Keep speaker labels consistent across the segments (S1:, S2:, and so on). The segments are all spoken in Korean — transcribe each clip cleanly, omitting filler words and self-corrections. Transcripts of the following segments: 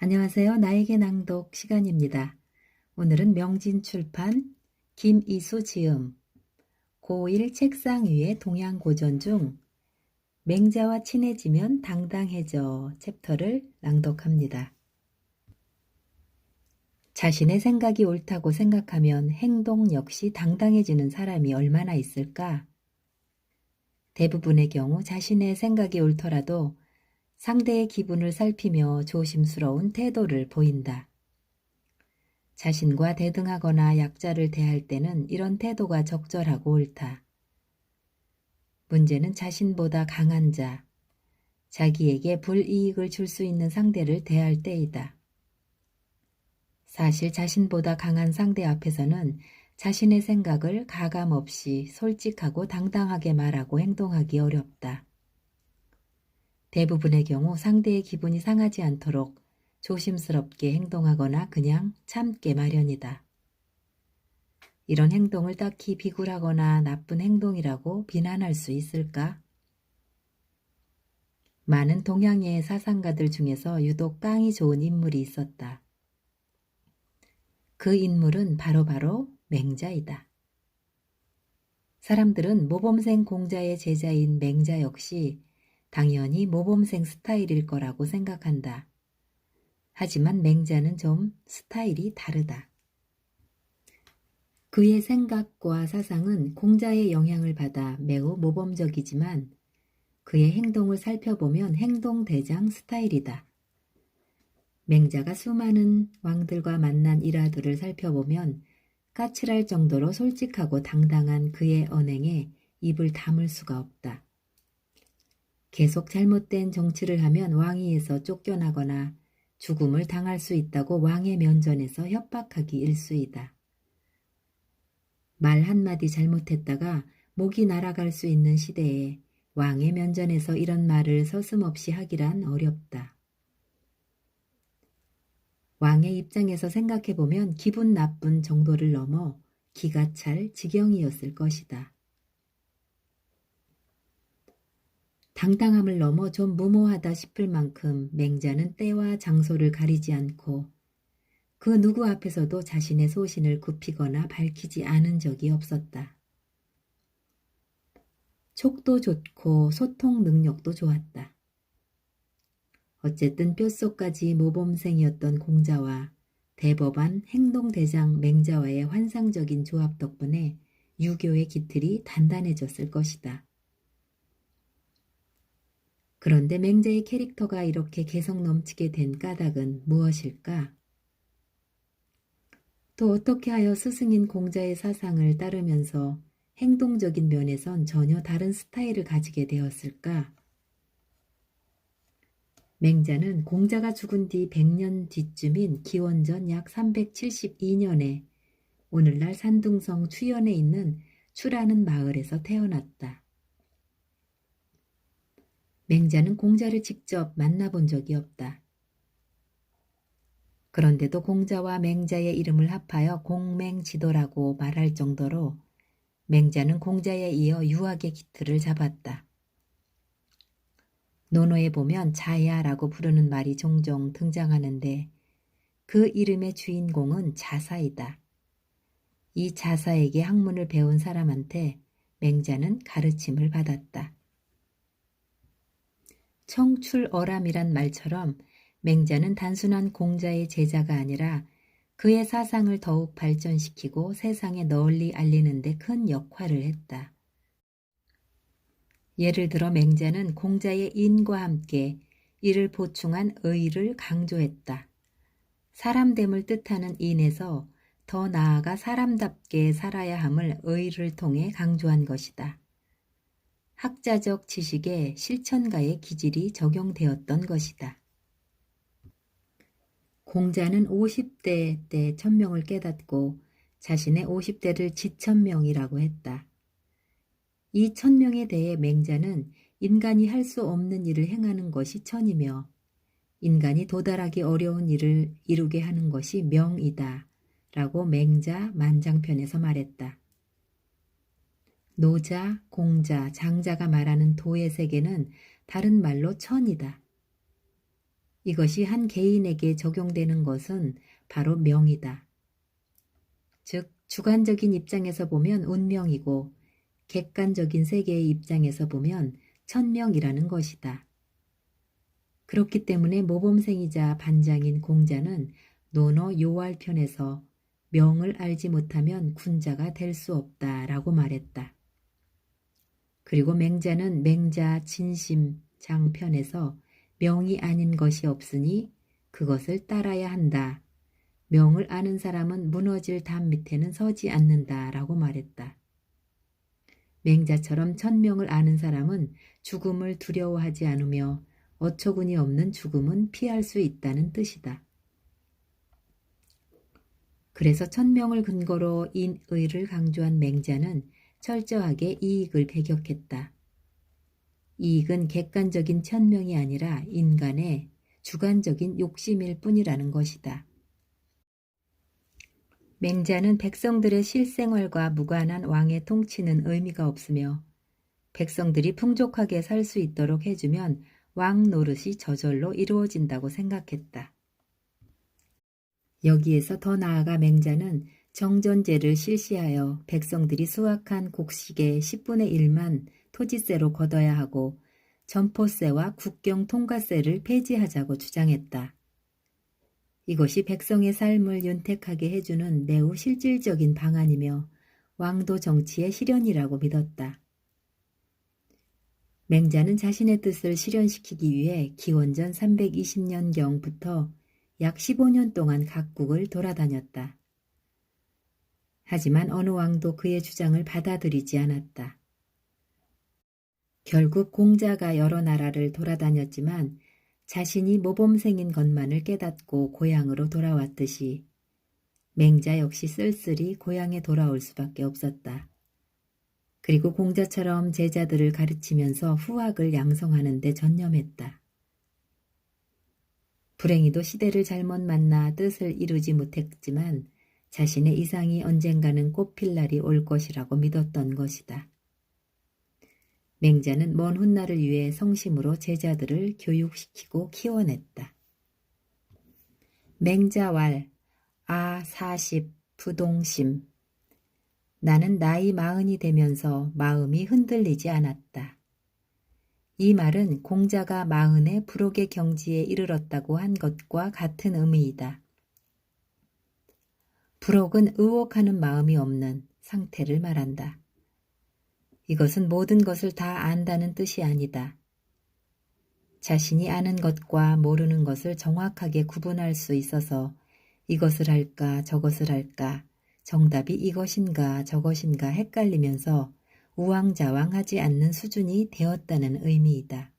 S1: 안녕하세요. 나에게 낭독 시간입니다. 오늘은 명진출판 김이수 지음 고1 책상 위의 동양고전 중 맹자와 친해지면 당당해져 챕터를 낭독합니다. 자신의 생각이 옳다고 생각하면 행동 역시 당당해지는 사람이 얼마나 있을까? 대부분의 경우 자신의 생각이 옳더라도 상대의 기분을 살피며 조심스러운 태도를 보인다. 자신과 대등하거나 약자를 대할 때는 이런 태도가 적절하고 옳다. 문제는 자신보다 강한 자, 자기에게 불이익을 줄 수 있는 상대를 대할 때이다. 사실 자신보다 강한 상대 앞에서는 자신의 생각을 가감없이 솔직하고 당당하게 말하고 행동하기 어렵다. 대부분의 경우 상대의 기분이 상하지 않도록 조심스럽게 행동하거나 그냥 참게 마련이다. 이런 행동을 딱히 비굴하거나 나쁜 행동이라고 비난할 수 있을까? 많은 동양의 사상가들 중에서 유독 깡이 좋은 인물이 있었다. 그 인물은 바로 맹자이다. 사람들은 모범생 공자의 제자인 맹자 역시 당연히 모범생 스타일일 거라고 생각한다. 하지만 맹자는 좀 스타일이 다르다. 그의 생각과 사상은 공자의 영향을 받아 매우 모범적이지만 그의 행동을 살펴보면 행동대장 스타일이다. 맹자가 수많은 왕들과 만난 일화들을 살펴보면 까칠할 정도로 솔직하고 당당한 그의 언행에 입을 다물 수가 없다. 계속 잘못된 정치를 하면 왕위에서 쫓겨나거나 죽음을 당할 수 있다고 왕의 면전에서 협박하기 일쑤이다. 말 한마디 잘못했다가 목이 날아갈 수 있는 시대에 왕의 면전에서 이런 말을 서슴없이 하기란 어렵다. 왕의 입장에서 생각해보면 기분 나쁜 정도를 넘어 기가 찰 지경이었을 것이다. 당당함을 넘어 좀 무모하다 싶을 만큼 맹자는 때와 장소를 가리지 않고 그 누구 앞에서도 자신의 소신을 굽히거나 밝히지 않은 적이 없었다. 촉도 좋고 소통 능력도 좋았다. 어쨌든 뼛속까지 모범생이었던 공자와 대법한 행동대장 맹자와의 환상적인 조합 덕분에 유교의 기틀이 단단해졌을 것이다. 그런데 맹자의 캐릭터가 이렇게 개성 넘치게 된 까닭은 무엇일까? 또 어떻게 하여 스승인 공자의 사상을 따르면서 행동적인 면에선 전혀 다른 스타일을 가지게 되었을까? 맹자는 공자가 죽은 뒤 100년 뒤쯤인 기원전 약 372년에 오늘날 산둥성 추현에 있는 추라는 마을에서 태어났다. 맹자는 공자를 직접 만나본 적이 없다. 그런데도 공자와 맹자의 이름을 합하여 공맹지도라고 말할 정도로 맹자는 공자에 이어 유학의 기틀을 잡았다. 논어에 보면 자야라고 부르는 말이 종종 등장하는데 그 이름의 주인공은 자사이다. 이 자사에게 학문을 배운 사람한테 맹자는 가르침을 받았다. 청출어람이란 말처럼 맹자는 단순한 공자의 제자가 아니라 그의 사상을 더욱 발전시키고 세상에 널리 알리는 데 큰 역할을 했다. 예를 들어 맹자는 공자의 인과 함께 이를 보충한 의를 강조했다. 사람됨을 뜻하는 인에서 더 나아가 사람답게 살아야 함을 의를 통해 강조한 것이다. 학자적 지식에 실천가의 기질이 적용되었던 것이다. 공자는 50대 때 천명을 깨닫고 자신의 50대를 지천명이라고 했다. 이 천명에 대해 맹자는 인간이 할 수 없는 일을 행하는 것이 천이며 인간이 도달하기 어려운 일을 이루게 하는 것이 명이다 라고 맹자 만장편에서 말했다. 노자, 공자, 장자가 말하는 도의 세계는 다른 말로 천이다. 이것이 한 개인에게 적용되는 것은 바로 명이다. 즉, 주관적인 입장에서 보면 운명이고 객관적인 세계의 입장에서 보면 천명이라는 것이다. 그렇기 때문에 모범생이자 반장인 공자는 논어 요활편에서 명을 알지 못하면 군자가 될 수 없다라고 말했다. 그리고 맹자는 맹자 진심 장편에서 명이 아닌 것이 없으니 그것을 따라야 한다. 명을 아는 사람은 무너질 담 밑에는 서지 않는다라고 말했다. 맹자처럼 천명을 아는 사람은 죽음을 두려워하지 않으며 어처구니 없는 죽음은 피할 수 있다는 뜻이다. 그래서 천명을 근거로 인의를 강조한 맹자는 철저하게 이익을 배격했다. 이익은 객관적인 천명이 아니라 인간의 주관적인 욕심일 뿐이라는 것이다. 맹자는 백성들의 실생활과 무관한 왕의 통치는 의미가 없으며 백성들이 풍족하게 살 수 있도록 해주면 왕 노릇이 저절로 이루어진다고 생각했다. 여기에서 더 나아가 맹자는 정전제를 실시하여 백성들이 수확한 곡식의 10분의 1만 토지세로 걷어야 하고 점포세와 국경 통과세를 폐지하자고 주장했다. 이것이 백성의 삶을 윤택하게 해주는 매우 실질적인 방안이며 왕도 정치의 실현이라고 믿었다. 맹자는 자신의 뜻을 실현시키기 위해 기원전 320년경부터 약 15년 동안 각국을 돌아다녔다. 하지만 어느 왕도 그의 주장을 받아들이지 않았다. 결국 공자가 여러 나라를 돌아다녔지만 자신이 모범생인 것만을 깨닫고 고향으로 돌아왔듯이 맹자 역시 쓸쓸히 고향에 돌아올 수밖에 없었다. 그리고 공자처럼 제자들을 가르치면서 후학을 양성하는 데 전념했다. 불행히도 시대를 잘못 만나 뜻을 이루지 못했지만 자신의 이상이 언젠가는 꽃필 날이 올 것이라고 믿었던 것이다. 맹자는 먼 훗날을 위해 성심으로 제자들을 교육시키고 키워냈다. 맹자왈 아40 부동심. 나는 나이 40이 되면서 마음이 흔들리지 않았다. 이 말은 공자가 40의 불혹의 경지에 이르렀다고 한 것과 같은 의미이다. 불혹은 의혹하는 마음이 없는 상태를 말한다. 이것은 모든 것을 다 안다는 뜻이 아니다. 자신이 아는 것과 모르는 것을 정확하게 구분할 수 있어서 이것을 할까 저것을 할까 정답이 이것인가 저것인가 헷갈리면서 우왕좌왕하지 않는 수준이 되었다는 의미이다.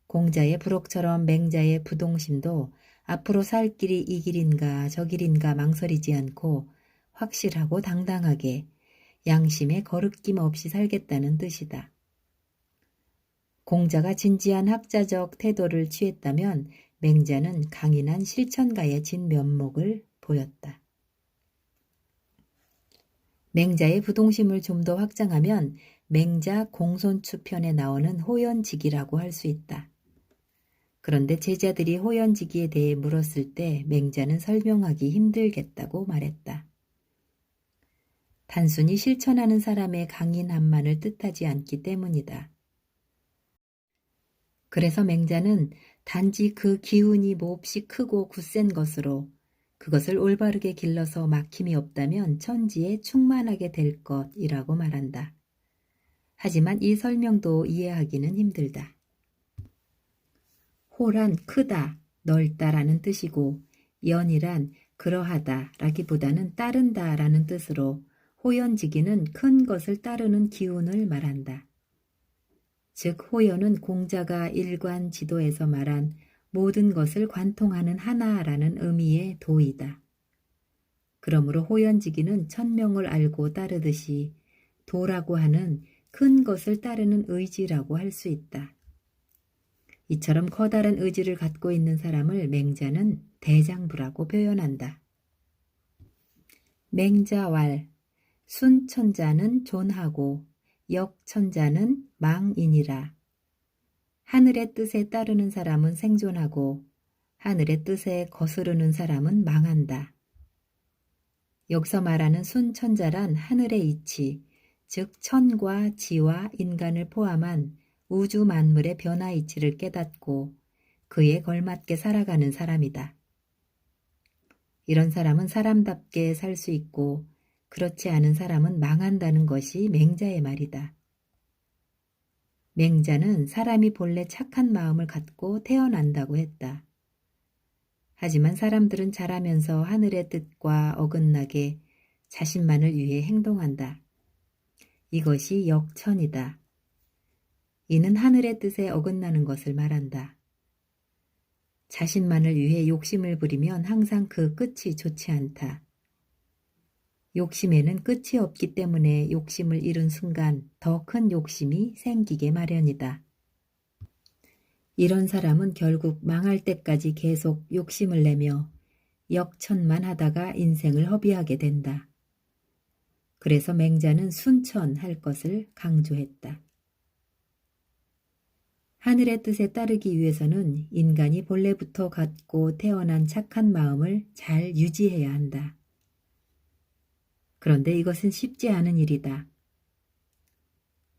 S1: 공자의 불혹처럼 맹자의 부동심도 앞으로 살 길이 이 길인가 저 길인가 망설이지 않고 확실하고 당당하게 양심에 거르낌 없이 살겠다는 뜻이다. 공자가 진지한 학자적 태도를 취했다면 맹자는 강인한 실천가의 진면목을 보였다. 맹자의 부동심을 좀 더 확장하면 맹자 공손추편에 나오는 호연직이라고 할 수 있다. 그런데 제자들이 호연직에 대해 물었을 때 맹자는 설명하기 힘들겠다고 말했다. 단순히 실천하는 사람의 강인함만을 뜻하지 않기 때문이다. 그래서 맹자는 단지 그 기운이 몹시 크고 굳센 것으로 그것을 올바르게 길러서 막힘이 없다면 천지에 충만하게 될 것이라고 말한다. 하지만 이 설명도 이해하기는 힘들다. 호란 크다, 넓다라는 뜻이고 연이란 그러하다 라기보다는 따른다 라는 뜻으로 호연지기는 큰 것을 따르는 기운을 말한다. 즉 호연은 공자가 일관 지도에서 말한 모든 것을 관통하는 하나라는 의미의 도이다. 그러므로 호연지기는 천명을 알고 따르듯이 도라고 하는 큰 것을 따르는 의지라고 할 수 있다. 이처럼 커다란 의지를 갖고 있는 사람을 맹자는 대장부라고 표현한다. 맹자왈 순천자는 존하고 역천자는 망이니라. 하늘의 뜻에 따르는 사람은 생존하고 하늘의 뜻에 거스르는 사람은 망한다. 여기서 말하는 순천자란 하늘의 이치, 즉 천과 지와 인간을 포함한 우주 만물의 변화 이치를 깨닫고 그에 걸맞게 살아가는 사람이다. 이런 사람은 사람답게 살 수 있고 그렇지 않은 사람은 망한다는 것이 맹자의 말이다. 맹자는 사람이 본래 착한 마음을 갖고 태어난다고 했다. 하지만 사람들은 자라면서 하늘의 뜻과 어긋나게 자신만을 위해 행동한다. 이것이 역천이다. 이는 하늘의 뜻에 어긋나는 것을 말한다. 자신만을 위해 욕심을 부리면 항상 그 끝이 좋지 않다. 욕심에는 끝이 없기 때문에 욕심을 잃은 순간 더 큰 욕심이 생기게 마련이다. 이런 사람은 결국 망할 때까지 계속 욕심을 내며 역천만 하다가 인생을 허비하게 된다. 그래서 맹자는 순천할 것을 강조했다. 하늘의 뜻에 따르기 위해서는 인간이 본래부터 갖고 태어난 착한 마음을 잘 유지해야 한다. 그런데 이것은 쉽지 않은 일이다.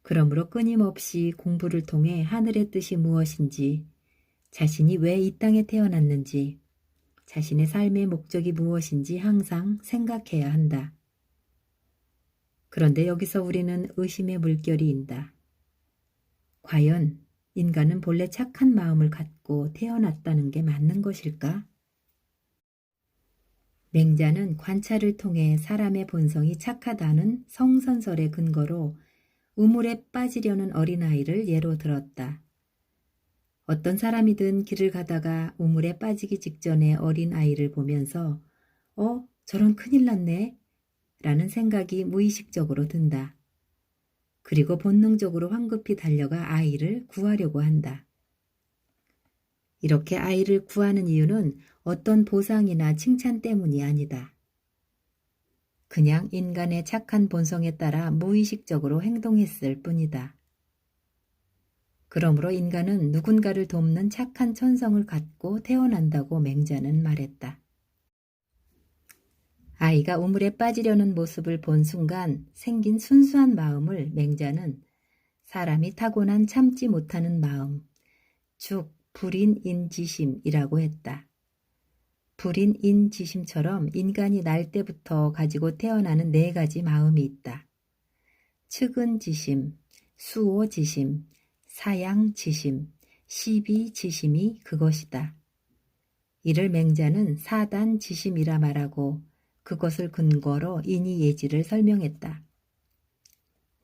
S1: 그러므로 끊임없이 공부를 통해 하늘의 뜻이 무엇인지, 자신이 왜 이 땅에 태어났는지, 자신의 삶의 목적이 무엇인지 항상 생각해야 한다. 그런데 여기서 우리는 의심의 물결이 인다. 과연 인간은 본래 착한 마음을 갖고 태어났다는 게 맞는 것일까? 맹자는 관찰을 통해 사람의 본성이 착하다는 성선설의 근거로 우물에 빠지려는 어린아이를 예로 들었다. 어떤 사람이든 길을 가다가 우물에 빠지기 직전에 어린아이를 보면서 저런 큰일 났네 라는 생각이 무의식적으로 든다. 그리고 본능적으로 황급히 달려가 아이를 구하려고 한다. 이렇게 아이를 구하는 이유는 어떤 보상이나 칭찬 때문이 아니다. 그냥 인간의 착한 본성에 따라 무의식적으로 행동했을 뿐이다. 그러므로 인간은 누군가를 돕는 착한 천성을 갖고 태어난다고 맹자는 말했다. 아이가 우물에 빠지려는 모습을 본 순간 생긴 순수한 마음을 맹자는 사람이 타고난 참지 못하는 마음, 즉 불인인지심이라고 했다. 불인인지심처럼 인간이 날 때부터 가지고 태어나는 4가지 마음이 있다. 측은지심, 수오지심, 사양지심, 시비지심이 그것이다. 이를 맹자는 사단지심이라 말하고 그것을 근거로 인이예지를 설명했다.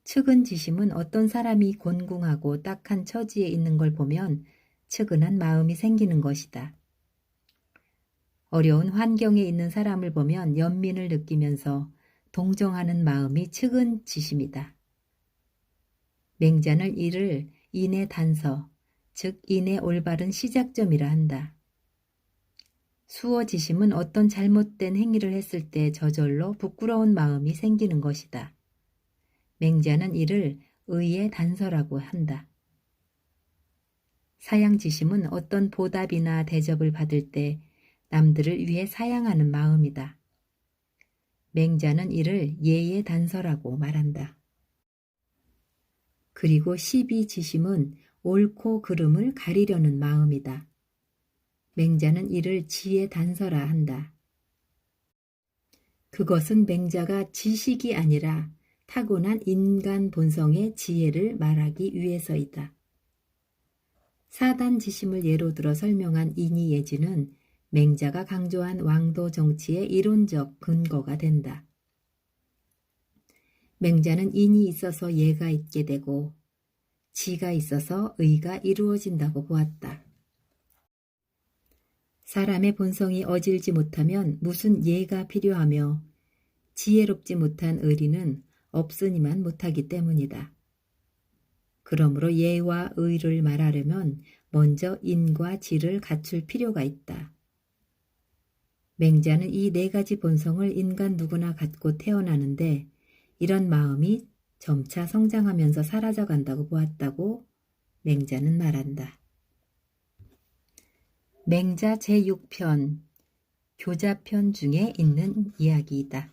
S1: 측은지심은 어떤 사람이 곤궁하고 딱한 처지에 있는 걸 보면 측은한 마음이 생기는 것이다. 어려운 환경에 있는 사람을 보면 연민을 느끼면서 동정하는 마음이 측은지심이다. 맹자는 이를 인의 단서, 즉 인의 올바른 시작점이라 한다. 수어지심은 어떤 잘못된 행위를 했을 때 저절로 부끄러운 마음이 생기는 것이다. 맹자는 이를 의의 단서라고 한다. 사양지심은 어떤 보답이나 대접을 받을 때 남들을 위해 사양하는 마음이다. 맹자는 이를 예의 단서라고 말한다. 그리고 시비지심은 옳고 그름을 가리려는 마음이다. 맹자는 이를 지의 단서라 한다. 그것은 맹자가 지식이 아니라 타고난 인간 본성의 지혜를 말하기 위해서이다. 사단지심을 예로 들어 설명한 인이예지는 맹자가 강조한 왕도 정치의 이론적 근거가 된다. 맹자는 인이 있어서 예가 있게 되고 지가 있어서 의가 이루어진다고 보았다. 사람의 본성이 어질지 못하면 무슨 예가 필요하며 지혜롭지 못한 의리는 없으니만 못하기 때문이다. 그러므로 예와 의를 말하려면 먼저 인과 지를 갖출 필요가 있다. 맹자는 이 4가지 본성을 인간 누구나 갖고 태어나는데 이런 마음이 점차 성장하면서 사라져 간다고 보았다고 맹자는 말한다. 맹자 제6편 교자편 중에 있는 이야기이다.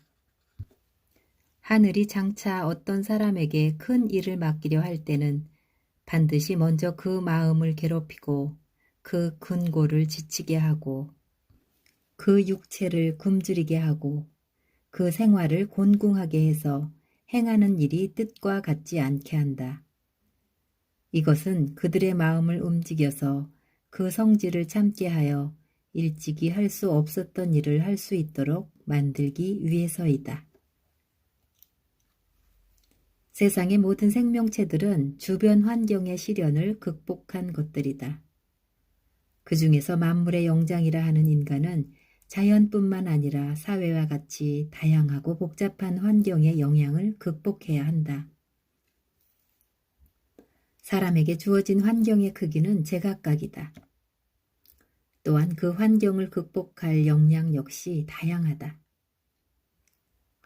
S1: 하늘이 장차 어떤 사람에게 큰 일을 맡기려 할 때는 반드시 먼저 그 마음을 괴롭히고 그 근고를 지치게 하고 그 육체를 굶주리게 하고 그 생활을 곤궁하게 해서 행하는 일이 뜻과 같지 않게 한다. 이것은 그들의 마음을 움직여서 그 성질을 참게 하여 일찍이 할 수 없었던 일을 할 수 있도록 만들기 위해서이다. 세상의 모든 생명체들은 주변 환경의 시련을 극복한 것들이다. 그 중에서 만물의 영장이라 하는 인간은 자연뿐만 아니라 사회와 같이 다양하고 복잡한 환경의 영향을 극복해야 한다. 사람에게 주어진 환경의 크기는 제각각이다. 또한 그 환경을 극복할 역량 역시 다양하다.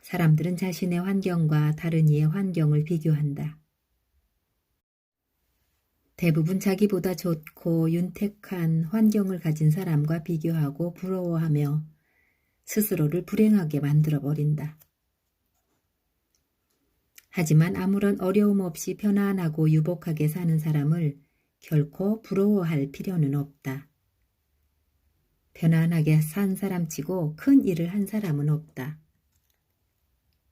S1: 사람들은 자신의 환경과 다른 이의 환경을 비교한다. 대부분 자기보다 좋고 윤택한 환경을 가진 사람과 비교하고 부러워하며 스스로를 불행하게 만들어버린다. 하지만 아무런 어려움 없이 편안하고 유복하게 사는 사람을 결코 부러워할 필요는 없다. 편안하게 산 사람치고 큰 일을 한 사람은 없다.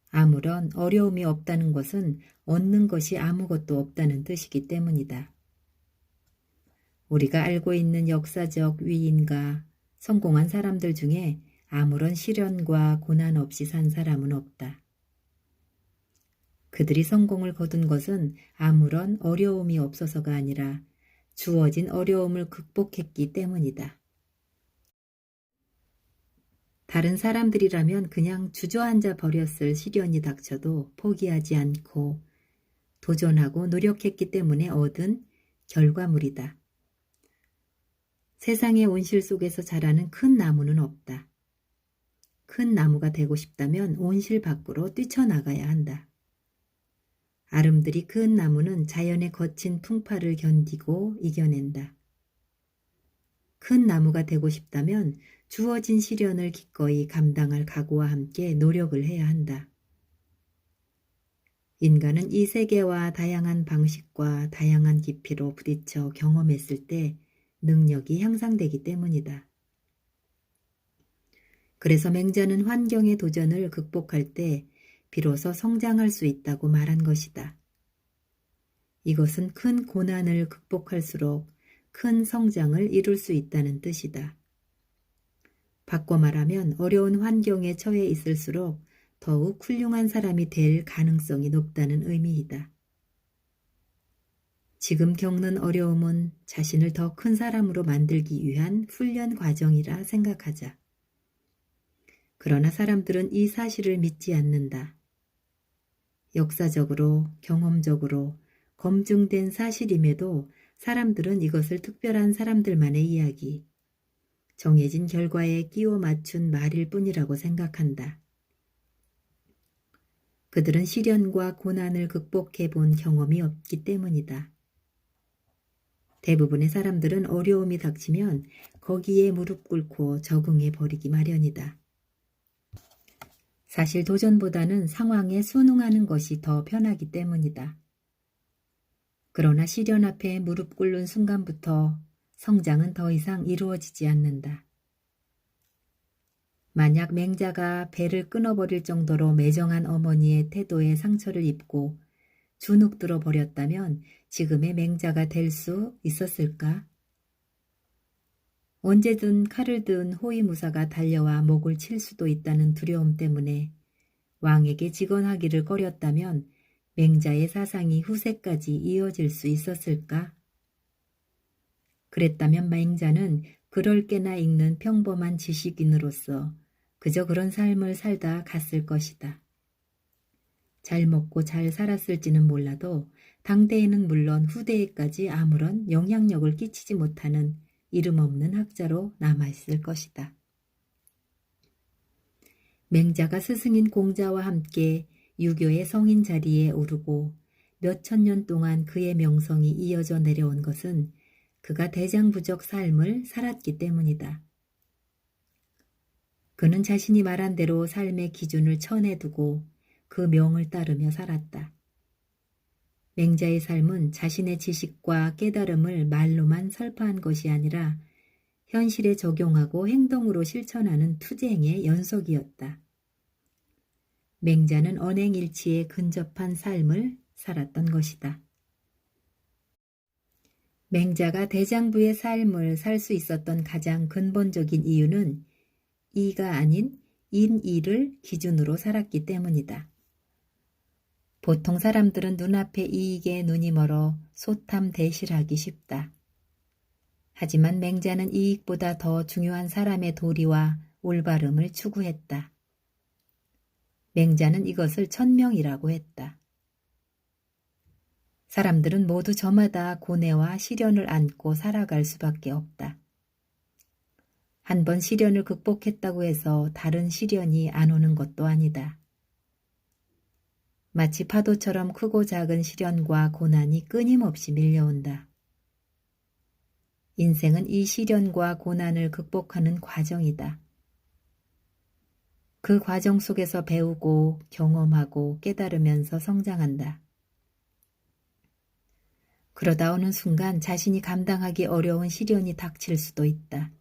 S1: 아무런 어려움이 없다는 것은 얻는 것이 아무것도 없다는 뜻이기 때문이다. 우리가 알고 있는 역사적 위인과 성공한 사람들 중에 아무런 시련과 고난 없이 산 사람은 없다. 그들이 성공을 거둔 것은 아무런 어려움이 없어서가 아니라 주어진 어려움을 극복했기 때문이다. 다른 사람들이라면 그냥 주저앉아 버렸을 시련이 닥쳐도 포기하지 않고 도전하고 노력했기 때문에 얻은 결과물이다. 세상의 온실 속에서 자라는 큰 나무는 없다. 큰 나무가 되고 싶다면 온실 밖으로 뛰쳐나가야 한다. 아름드리 큰 나무는 자연의 거친 풍파를 견디고 이겨낸다. 큰 나무가 되고 싶다면 주어진 시련을 기꺼이 감당할 각오와 함께 노력을 해야 한다. 인간은 이 세계와 다양한 방식과 다양한 깊이로 부딪혀 경험했을 때 능력이 향상되기 때문이다. 그래서 맹자는 환경의 도전을 극복할 때 비로소 성장할 수 있다고 말한 것이다. 이것은 큰 고난을 극복할수록 큰 성장을 이룰 수 있다는 뜻이다. 바꿔 말하면 어려운 환경에 처해 있을수록 더욱 훌륭한 사람이 될 가능성이 높다는 의미이다. 지금 겪는 어려움은 자신을 더 큰 사람으로 만들기 위한 훈련 과정이라 생각하자. 그러나 사람들은 이 사실을 믿지 않는다. 역사적으로, 경험적으로 검증된 사실임에도 사람들은 이것을 특별한 사람들만의 이야기, 정해진 결과에 끼워 맞춘 말일 뿐이라고 생각한다. 그들은 시련과 고난을 극복해 본 경험이 없기 때문이다. 대부분의 사람들은 어려움이 닥치면 거기에 무릎 꿇고 적응해 버리기 마련이다. 사실 도전보다는 상황에 순응하는 것이 더 편하기 때문이다. 그러나 시련 앞에 무릎 꿇는 순간부터 성장은 더 이상 이루어지지 않는다. 만약 맹자가 배를 끊어버릴 정도로 매정한 어머니의 태도에 상처를 입고 주눅들어 버렸다면 지금의 맹자가 될 수 있었을까? 언제든 칼을 든 호위무사가 달려와 목을 칠 수도 있다는 두려움 때문에 왕에게 직언하기를 꺼렸다면 맹자의 사상이 후세까지 이어질 수 있었을까? 그랬다면 맹자는 그럴 게나 읽는 평범한 지식인으로서 그저 그런 삶을 살다 갔을 것이다. 잘 먹고 잘 살았을지는 몰라도 당대에는 물론 후대에까지 아무런 영향력을 끼치지 못하는 이름 없는 학자로 남아있을 것이다. 맹자가 스승인 공자와 함께 유교의 성인 자리에 오르고 몇천 년 동안 그의 명성이 이어져 내려온 것은 그가 대장부적 삶을 살았기 때문이다. 그는 자신이 말한 대로 삶의 기준을 천에 두고 그 명을 따르며 살았다. 맹자의 삶은 자신의 지식과 깨달음을 말로만 설파한 것이 아니라 현실에 적용하고 행동으로 실천하는 투쟁의 연속이었다. 맹자는 언행일치에 근접한 삶을 살았던 것이다. 맹자가 대장부의 삶을 살 수 있었던 가장 근본적인 이유는 이가 아닌 인이를 기준으로 살았기 때문이다. 보통 사람들은 눈앞의 이익에 눈이 멀어 소탐대실하기 쉽다. 하지만 맹자는 이익보다 더 중요한 사람의 도리와 올바름을 추구했다. 맹자는 이것을 천명이라고 했다. 사람들은 모두 저마다 고뇌와 시련을 안고 살아갈 수밖에 없다. 한 번 시련을 극복했다고 해서 다른 시련이 안 오는 것도 아니다. 마치 파도처럼 크고 작은 시련과 고난이 끊임없이 밀려온다. 인생은 이 시련과 고난을 극복하는 과정이다. 그 과정 속에서 배우고 경험하고 깨달으면서 성장한다. 그러다 어느 순간 자신이 감당하기 어려운 시련이 닥칠 수도 있다.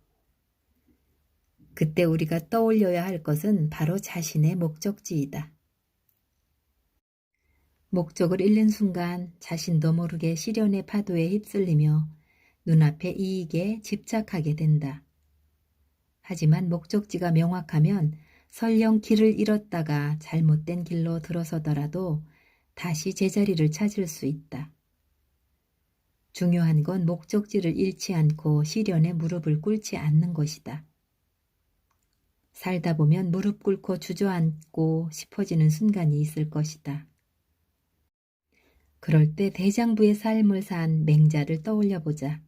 S1: 그때 우리가 떠올려야 할 것은 바로 자신의 목적지이다. 목적을 잃는 순간 자신도 모르게 시련의 파도에 휩쓸리며 눈앞의 이익에 집착하게 된다. 하지만 목적지가 명확하면 설령 길을 잃었다가 잘못된 길로 들어서더라도 다시 제자리를 찾을 수 있다. 중요한 건 목적지를 잃지 않고 시련에 무릎을 꿇지 않는 것이다. 살다 보면 무릎 꿇고 주저앉고 싶어지는 순간이 있을 것이다. 그럴 때 대장부의 삶을 산 맹자를 떠올려보자.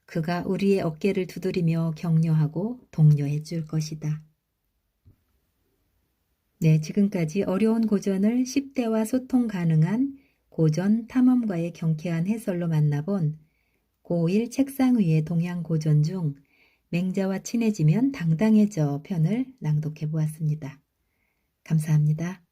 S1: 그가 우리의 어깨를 두드리며 격려하고 독려해 줄 것이다. 네, 지금까지 어려운 고전을 10대와 소통 가능한 고전 탐험가의 경쾌한 해설로 만나본 고1 책상 위의 동양 고전 중 맹자와 친해지면 당당해져 편을 낭독해 보았습니다. 감사합니다.